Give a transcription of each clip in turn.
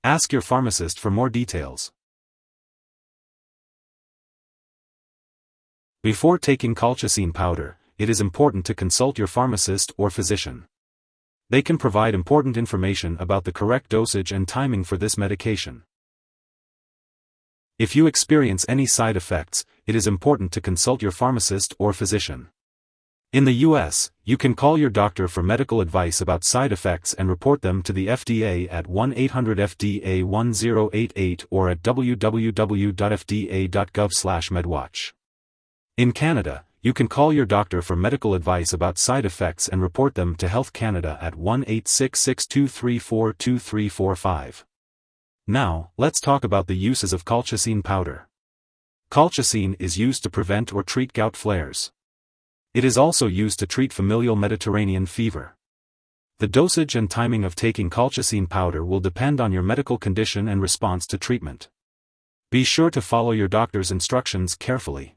Ask your pharmacist for more details. Before taking colchicine powder, it is important to consult your pharmacist or physician. They can provide important information about the correct dosage and timing for this medication. If you experience any side effects, it is important to consult your pharmacist or physician. In the US, you can call your doctor for medical advice about side effects and report them to the FDA at 1-800-FDA-1088 or at www.fda.gov/medwatch. In Canada, you can call your doctor for medical advice about side effects and report them to Health Canada at 1-866-234-2345. Now, let's talk about the uses of colchicine powder. Colchicine is used to prevent or treat gout flares. It is also used to treat familial Mediterranean fever. The dosage and timing of taking colchicine powder will depend on your medical condition and response to treatment. Be sure to follow your doctor's instructions carefully.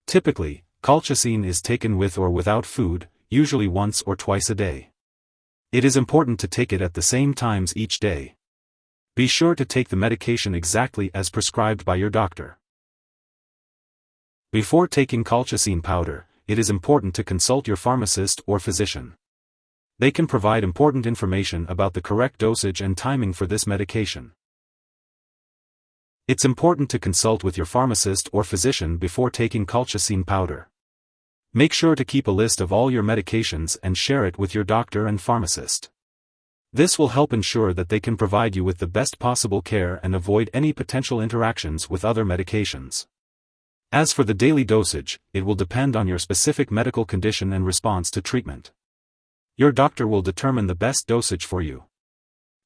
Typically, colchicine is taken with or without food, usually once or twice a day. It is important to take it at the same times each day. Be sure to take the medication exactly as prescribed by your doctor. Before taking colchicine powder, it is important to consult your pharmacist or physician. They can provide important information about the correct dosage and timing for this medication. It's important to consult with your pharmacist or physician before taking colchicine powder. Make sure to keep a list of all your medications and share it with your doctor and pharmacist. This will help ensure that they can provide you with the best possible care and avoid any potential interactions with other medications. As for the daily dosage, it will depend on your specific medical condition and response to treatment. Your doctor will determine the best dosage for you.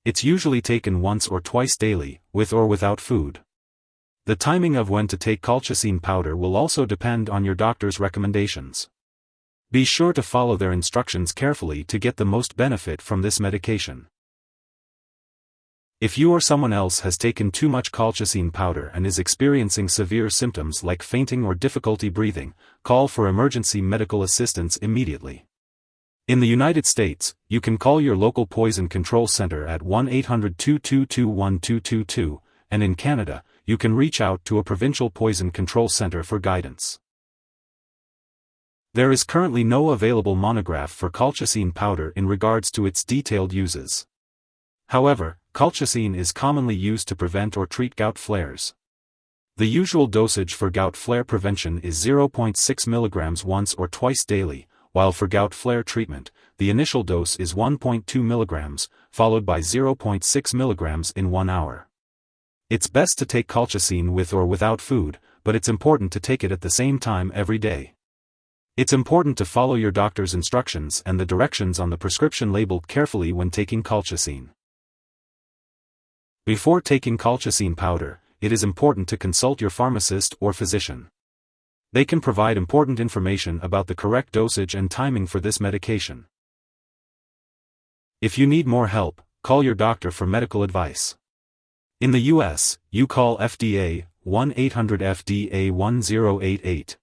It's usually taken once or twice daily, with or without food. The timing of when to take colchicine powder will also depend on your doctor's recommendations. Be sure to follow their instructions carefully to get the most benefit from this medication. If you or someone else has taken too much colchicine powder and is experiencing severe symptoms like fainting or difficulty breathing, call for emergency medical assistance immediately. In the United States, you can call your local poison control center at 1-800-222-1222, and in Canada, you can reach out to a provincial poison control center for guidance. There is currently no available monograph for colchicine powder in regards to its detailed uses. However, colchicine is commonly used to prevent or treat gout flares. The usual dosage for gout flare prevention is 0.6 mg once or twice daily, while for gout flare treatment, the initial dose is 1.2 mg, followed by 0.6 mg in 1 hour. It's best to take colchicine with or without food, but it's important to take it at the same time every day. It's important to follow your doctor's instructions and the directions on the prescription labeled carefully when taking colchicine. Before taking colchicine powder, it is important to consult your pharmacist or physician. They can provide important information about the correct dosage and timing for this medication. If you need more help, call your doctor for medical advice. In the US, you call FDA, 1-800-FDA-1088.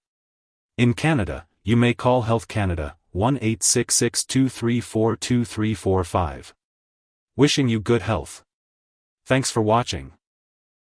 In Canada, you may call Health Canada, 1-866-234-2345. Wishing you good health. Thanks for watching.